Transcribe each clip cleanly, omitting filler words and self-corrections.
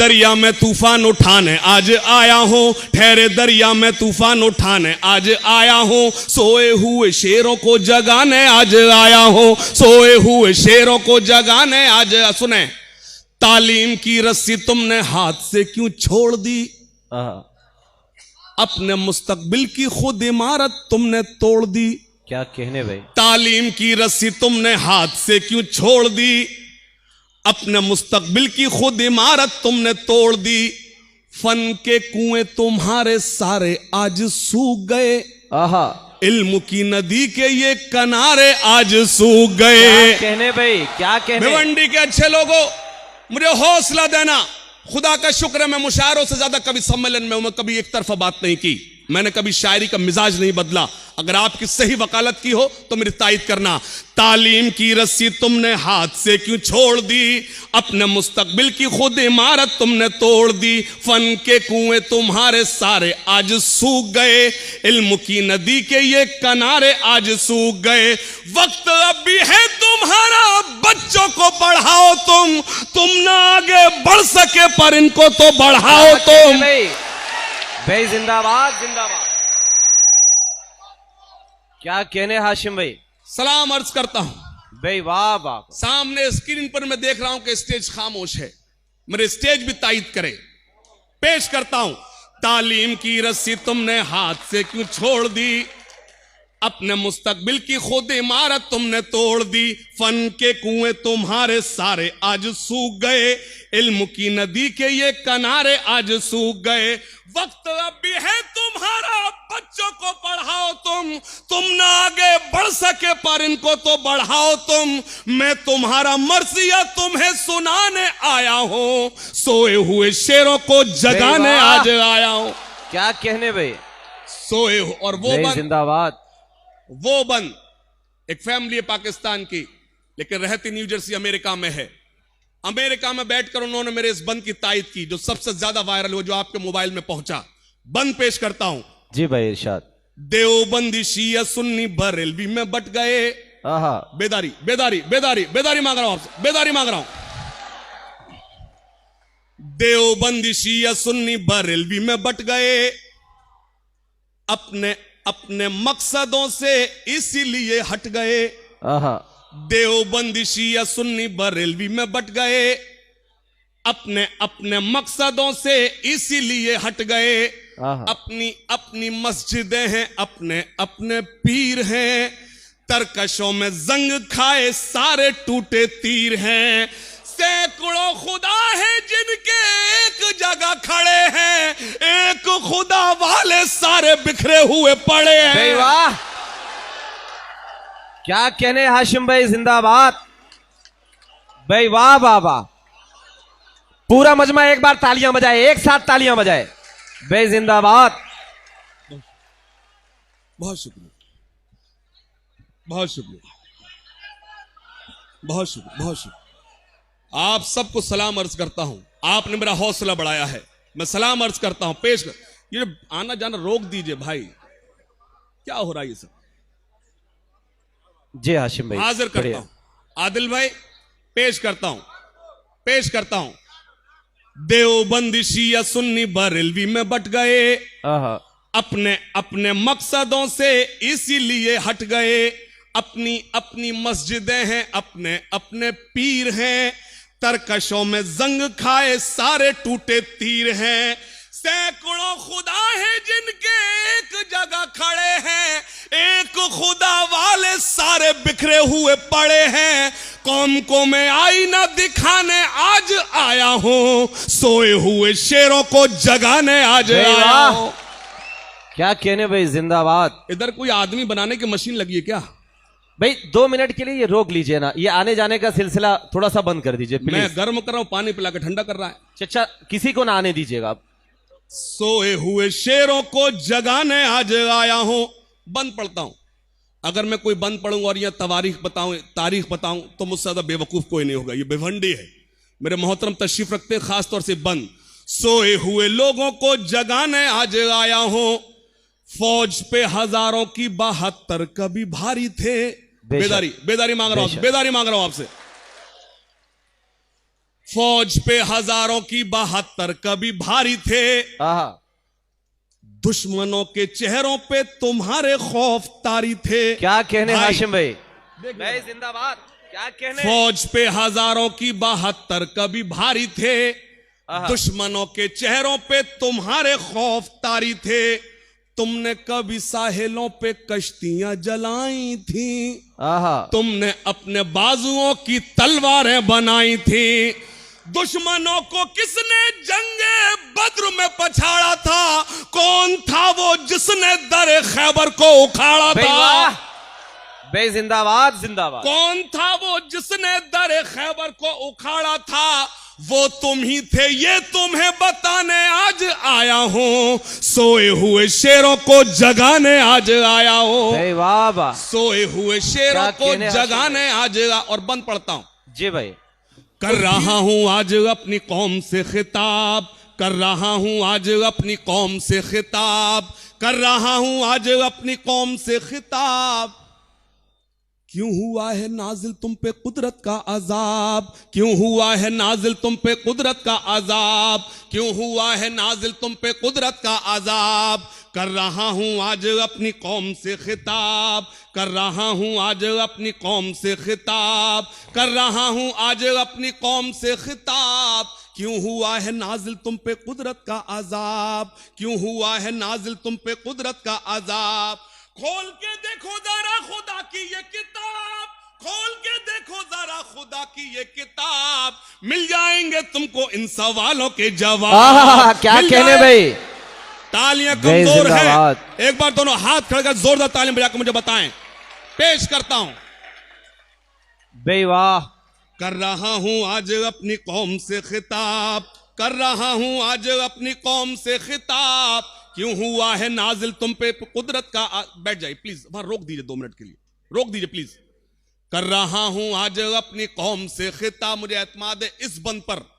दरिया में तूफान उठाने आज आया हूँ, ठहरे दरिया में तूफान उठाने आज आया हूँ, सोए हुए शेरों को जगाने आज आया हूँ, सोए हुए शेरों को जगाने आज। सुने, तालीम की रस्सी तुमने हाथ से क्यों छोड़ दी, अपने मुस्तकबिल की खुद इमारत तुमने तोड़ दी। क्या कहने भाई। तालीम की रस्सी तुमने हाथ से क्यों छोड़ दी, अपने मुस्तकबिल की खुद इमारत तुमने तोड़ दी। फन के कुएं तुम्हारे सारे आज सूख गए, इल्म की नदी के ये किनारे आज सूख गए। क्या कहने भाई, क्या कहने। भिवंडी के अच्छे लोगों, मुझे हौसला देना। खुदा का शुक्र है, मैं मुशायरों से ज्यादा कभी सम्मेलन में मैं कभी एक तरफा बात नहीं की, मैंने कभी शायरी का मिजाज नहीं बदला। अगर आपकी सही वकालत की हो तो मेरी तायद करना। तालीम की रस्सी तुमने हाथ से क्यों छोड़ दी, अपने मुस्तकबिल की खुद इमारत तुमने तोड़ दी। फन के कुएं तुम्हारे सारे आज सूख गए, इल्म की नदी के ये किनारे आज सूख गए। वक्त अब भी है तुम्हारा, बच्चों को पढ़ाओ तुम ना आगे बढ़ सके पर इनको तो बढ़ाओ तुम। भाई जिंदाबाद जिंदाबाद। क्या कहने हाशिम भाई। सलाम अर्ज करता हूं भाई, वाह वाह। सामने स्क्रीन पर मैं देख रहा हूं कि स्टेज खामोश है, मेरे स्टेज भी तायद करे। पेश करता हूं, तालीम की रस्सी तुमने हाथ से क्यों छोड़ दी, अपने मुस्तकबिल की खुद इमारत तुमने तोड़ दी। फन के कुएं तुम्हारे सारे आज सूख गए, इल्म की नदी के ये किनारे आज सूख गए। वक्त अब भी है तुम्हारा, बच्चों को पढ़ाओ तुम ना आगे बढ़ सके पर इनको तो बढ़ाओ तुम। मैं तुम्हारा मर्सिया तुम्हें सुनाने आया हूं, सोए हुए शेरों को जगाने आज आया हूं। क्या कहने भाई। सोए हो और वो बंद, जिंदाबाद। वो बंद एक फैमिली है पाकिस्तान की, लेकिन रहती न्यू जर्सी अमेरिका में है। अमेरिका में बैठकर उन्होंने मेरे इस बंद की तायद की जो सबसे ज्यादा वायरल हुआ, जो आपके मोबाइल में पहुंचा। बंद पेश करता हूं। जी भाई इरशाद। देवबंदी शिया सुन्नी बरेलवी में बट गए। बेदारी बेदारी बेदारी बेदारी मांग रहा हूं आपसे, बेदारी मांग रहा हूं। देवबंदी शिया सुन्नी बरेलवी में बट गए, अपने अपने मकसदों से इसीलिए हट गए। देवबंदी शिया सुन्नी बरेलवी में बट गए, अपने अपने मकसदों से इसीलिए हट गए। अपनी अपनी मस्जिदें हैं, अपने अपने पीर हैं, तरकशों में जंग खाए सारे टूटे तीर हैं। सैकड़ों खुदा है जिनके एक जगह खड़े हैं, एक खुदा वाले सारे बिखरे हुए पड़े हैं। वाह, क्या कहने हाशिम भाई, जिंदाबाद भाई। वाह वाह वाह। पूरा मजमा एक बार तालियां बजाए, एक साथ तालियां बजाए भाई, जिंदाबाद। बहुत शुक्रिया, बहुत शुक्रिया, बहुत शुक्रिया, बहुत शुक्रिया। आप सबको सलाम अर्ज करता हूं, आपने मेरा हौसला बढ़ाया है, मैं सलाम अर्ज करता हूं। पेश कर, ये आना जाना रोक दीजिए भाई, क्या हो रहा है ये सब। जी हाशिम भाई, हाजिर करता हूं आदिल भाई, पेश करता हूं, पेश करता हूं। देवबंदी शिया सुन्नी बरेलवी में बट गए, अपने अपने मकसदों से इसीलिए हट गए। अपनी अपनी मस्जिदें हैं, अपने अपने पीर हैं, तरकशों में जंग खाए सारे टूटे तीर हैं। सैकड़ों खुदा है जिनके एक जगह खड़े हैं, एक खुदा वाले सारे बिखरे हुए पड़े हैं। कौम को मैं आईना दिखाने आज आया हूं, सोए हुए शेरों को जगाने आज आया हूं। क्या कहने भाई, जिंदाबाद। इधर कोई आदमी बनाने की मशीन लगी है क्या भाई? 2 मिनट के लिए ये रोक लीजिए ना, ये आने जाने का सिलसिला थोड़ा सा बंद कर दीजिए प्लीज। मैं गर्म कर रहा हूं, पानी पिला के ठंडा कर रहा है। चचा, किसी को ना आने दीजिएगा आप। सोए हुए शेरों को जगाने आज आया हूं। बंद पढ़ता हूं, अगर मैं कोई बंद पढ़ूंगा और यह तारीख बताऊं तो मुझसे ज्यादा बेवकूफ कोई नहीं होगा। ये भिवंडी है, मेरे मोहतरम तशरीफ रखते, खासतौर से बंद। सोए हुए लोगों को जगाने आज आया हूं, फौज पे हजारों की 72 कभी भारी थे। बेदारी बेदारी मांग रहा हूं, बेदारी मांग रहा हूं आपसे। फौज पे हजारों की 72 कभी भारी थे, आहा, दुश्मनों के चेहरों पे तुम्हारे खौफ तारी थे। क्या कहने भाई, हाशिम भाई, भाई जिंदाबाद, क्या कहने। फौज पे हजारों की 72 कभी भारी थे, आहा, दुश्मनों के चेहरों पे तुम्हारे खौफ तारी थे। तुमने कभी साहिलों पे कश्तियां जलाई थी, आहा, तुमने अपने बाजुओं की तलवारें बनाई थी। दुश्मनों को किसने जंगे बद्र में पछाड़ा था? कौन था वो जिसने दर खैबर को उखाड़ा भाई था? वाह, भाई जिंदाबाद जिंदाबाद। कौन था वो जिसने दर खैबर को उखाड़ा था? वो तुम ही थे, ये तुम्हें बताने आज आया हूं। सोए हुए शेरों को जगाने आज आया हूं। भाई वाह वाह, सोए हुए शेरों क्या को कहने जगाने आज और बंद पढ़ता हूं। जी भाई। कर रहा हूं आज अपनी कौम से खिताब, कर रहा हूं आज अपनी कौम से खिताब, कर रहा हूं आज अपनी कौम से खिताब। क्यों हुआ है नाजिल तुम पे कुदरत का अजाब? क्यों हुआ है नाजिल तुम पे कुदरत का अजाब? क्यों हुआ है नाजिल तुम पे कुदरत का अजाब? कर रहा हूं आज अपनी कौम से खिताब, कर रहा हूं आज अपनी कौम से खिताब, कर रहा हूं आज अपनी कौम से खिताब। क्यों हुआ है नाजिल तुम पे कुदरत का अजाब? क्यों हुआ है नाजिल तुम पे कुदरत का अजाब? खोल के देखो जरा खुदा की ये किताब, खोल के देखो जरा खुदा की ये किताब, मिल जाएंगे तुमको इन सवालों के जवाब। क्या मिल कहने जाए- भाई। तालियां भाई कमजोर जिंदाबाद। हैं, एक बार दोनों हाथ खड़े कर जोरदार तालियां बजा के मुझे बताएं। पेश करता हूं। भाई वाह, कर रहा हूं आज अपनी कौम से खिताब, कर रहा हूं आज अपनी कौम से खिताब। क्यों हुआ है नाजिल तुम पे कुदरत का बैठ जाइए प्लीज, वहां रोक दीजिए 2 मिनट के लिए, रोक दीजिए प्लीज। कर रहा हूं आज अपनी कौम से खिताब। मुझे एतमाद है इस बंद पर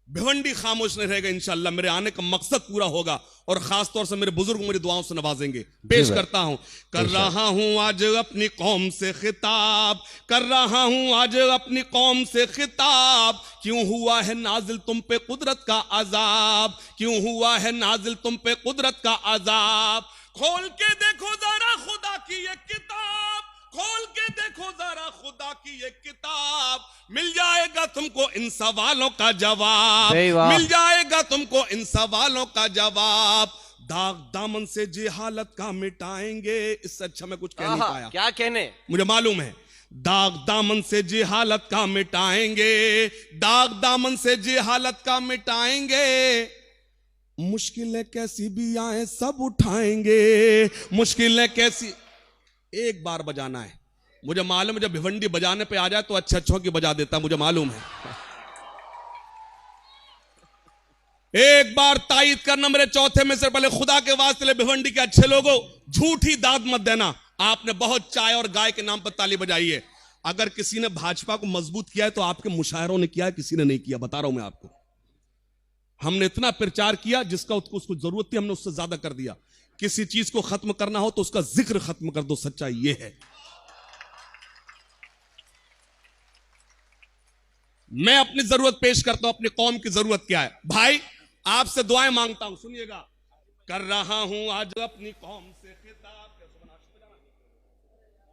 भिवंडी खामोश नहीं रहेगा। इंशाअल्लाह मेरे आने का मकसद पूरा होगा और खास तौर से मेरे बुजुर्ग मुझे दुआओं से नवाजेंगे। पेश करता हूं। कर रहा हूं आज अपनी कौम से खिताब, कर रहा हूं आज अपनी कौम से खिताब। क्यों हुआ है नाजिल तुम पे कुदरत का अजाब? क्यों हुआ है नाजिल तुम पे कुदरत का अजाब? खोल के देखो जरा खुदा की ये किताब, खोल के देखो जरा खुदा की ये किताब, मिल जाएगा तुमको इन सवालों का जवाब, मिल जाएगा तुमको इन सवालों का जवाब। दाग दामन से जिहालत का मिटाएंगे, इससे अच्छा मैं कुछ कह नहीं पाया। क्या कहने, मुझे मालूम है। दाग दामन से जिहालत का मिटाएंगे, दाग दामन से जिहालत का मिटाएंगे। मुश्किलें कैसी भी आए सब उठाएंगे, मुश्किलें कैसी। एक बार बजाना है, मुझे मालूम है जब भिवंडी बजाने पे आ जाए तो अच्छे अच्छों की बजा देता, मुझे मालूम है। एक बार तायीद करना मेरे चौथे में से पहले, खुदा के वास्ते भिवंडी के अच्छे लोगों झूठी दाद मत देना। आपने बहुत चाय और गाय के नाम पर ताली बजाई है। अगर किसी ने भाजपा को मजबूत किया है तो आपके मुशायरों ने किया है, किसी ने नहीं किया, बता रहा हूं मैं आपको। हमने इतना प्रचार किया जिसका उसको जरूरत थी, हमने उससे ज्यादा कर दिया। किसी चीज को खत्म करना हो तो उसका जिक्र खत्म कर दो, सच्चाई यह है। मैं अपनी जरूरत पेश करता हूं, अपनी कौम की जरूरत क्या है। भाई आपसे दुआएं मांगता हूं, सुनिएगा। कर रहा हूं आज अपनी कौम से खिताब,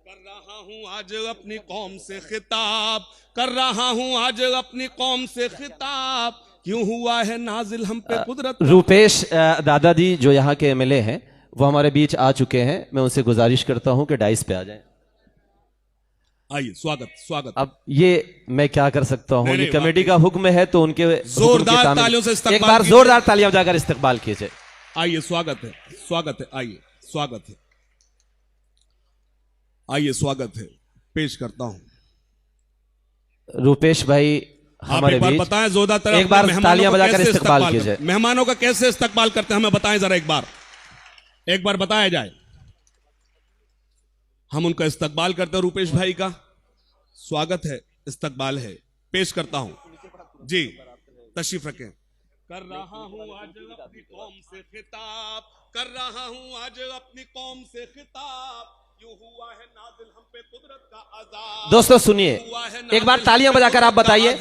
कर रहा हूं आज अपनी कौम से खिताब, कर रहा हूं आज अपनी कौम से खिताब। क्यों हुआ है नाजिल हम पे कुदरत। रूपेश दादाजी जो यहाँ के एमएलए हैं वो हमारे बीच आ चुके हैं। मैं उनसे गुजारिश करता हूं कि डाइस पे आ जाएं। आइए, स्वागत स्वागत। अब ये मैं क्या कर सकता हूं, ये कमेटी का हुक्म है तो उनके जोरदार तालियों से इस्तकबाल एक बार जोरदार तालियां बजाकर इस्तकबाल कीजिए। आइए, स्वागत है, स्वागत है, आइए, स्वागत है, आइए, स्वागत है। पेश करता हूं रूपेश भाई हमारे एक बार बीच। बताएं जोरदार, एक बार तालियां बजाकर इस्तकबाल कीजिए। मेहमानों का कैसे इस्तकबाल करते हैं हमें बताएं जरा, एक बार बताया जाए। हम उनका इस्तकबाल करते हैं, रूपेश भाई का स्वागत है, इस्तकबाल है। पेश करता हूं जी, तशरीफ रखें। कर रहा हूं आज अपनी कौम से खिताब, कर रहा हूं आज अपनी कौम से खिताब। दोस्तों सुनिए, एक बार तालियां बजाकर आप बताइए,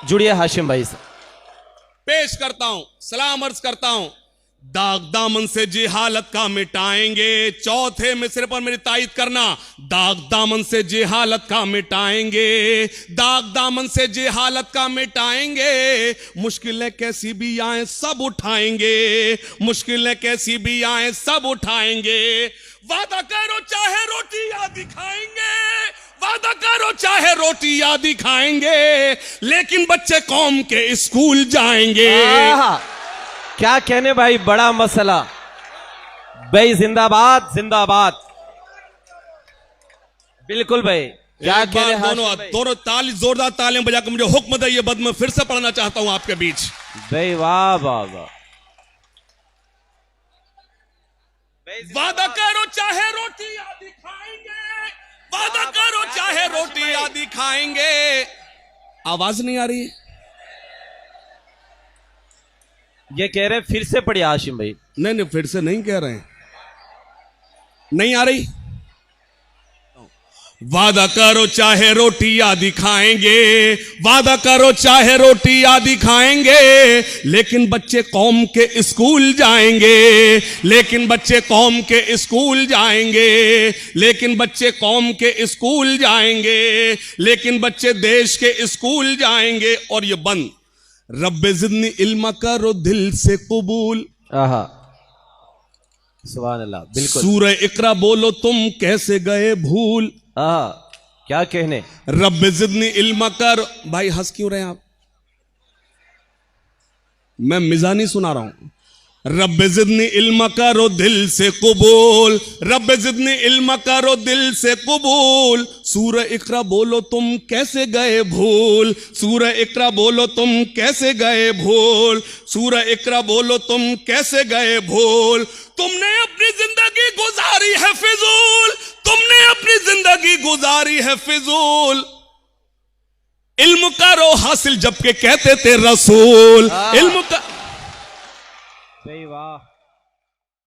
जुड़िए हाशिम भाई से। पेश करता हूं, सलाम अर्ज करता हूं। दाग दामन से जिहालत का मिटाएंगे, चौथे मिसरे पर मेरी तायीद करना। दाग दामन से जिहालत का मिटाएंगे, दाग दामन से जिहालत का मिटाएंगे। मुश्किलें कैसी भी आए सब उठाएंगे, मुश्किलें कैसी भी आए सब उठाएंगे। वादा करो चाहे रोटी आदि खाएंगे, वादा करो चाहे रोटी आदि खाएंगे, लेकिन बच्चे कौम के स्कूल जाएंगे। क्या कहने भाई, बड़ा मसला भाई। जिंदाबाद जिंदाबाद। बिल्कुल भाई, क्या कहने। दोनों ताली, जोरदार तालियां बजाकर मुझे हुक्म दे, ये बद मैं फिर से पढ़ना चाहता हूं आपके बीच। भाई वाह वाह वाह। वादा करो चाहे रोटी आदि खाएंगे, वादा करो चाहे रोटी आदि खाएंगे। आवाज नहीं आ रही? ये कह रहे फिर से पढ़िए हाशिम भाई। नहीं नहीं, फिर से नहीं कह रहे हैं, नहीं आ रही। वादा करो चाहे रोटी आदि खाएंगे, वादा करो चाहे रोटी आदि खाएंगे, लेकिन बच्चे कौम के स्कूल जाएंगे, लेकिन बच्चे कौम के स्कूल जाएंगे, लेकिन बच्चे कौम के स्कूल जाएंगे, लेकिन बच्चे देश के स्कूल जाएंगे। और ये बंद, रब्बे ज़िदनी इल्मा करो दिल से कबूल। आहा, सुभान अल्लाह। बिल्कुल। सूरह इकरा बोलो तुम कैसे गए भूल। क्या कहने। रब्बे ज़िदनी इल्मा कर। भाई हंस क्यों रहे हैं आप? मैं मिजानी सुना रहा हूं। रब्बे ज़िदनी इल्मा करो दिल से कबूल, रब्बे ज़िदनी इल्मा करो दिल से कबूल। सूरह इकरा बोलो तुम कैसे गए भूल, सूरह इकरा बोलो तुम कैसे गए भूल, सूरह इकरा बोलो तुम कैसे गए भूल। तुमने अपनी जिंदगी गुजारी है फिजूल, तुमने अपनी जिंदगी गुजारी है फिजूल। इल्म करो हासिल जबकि कहते थे रसूल, इल्म का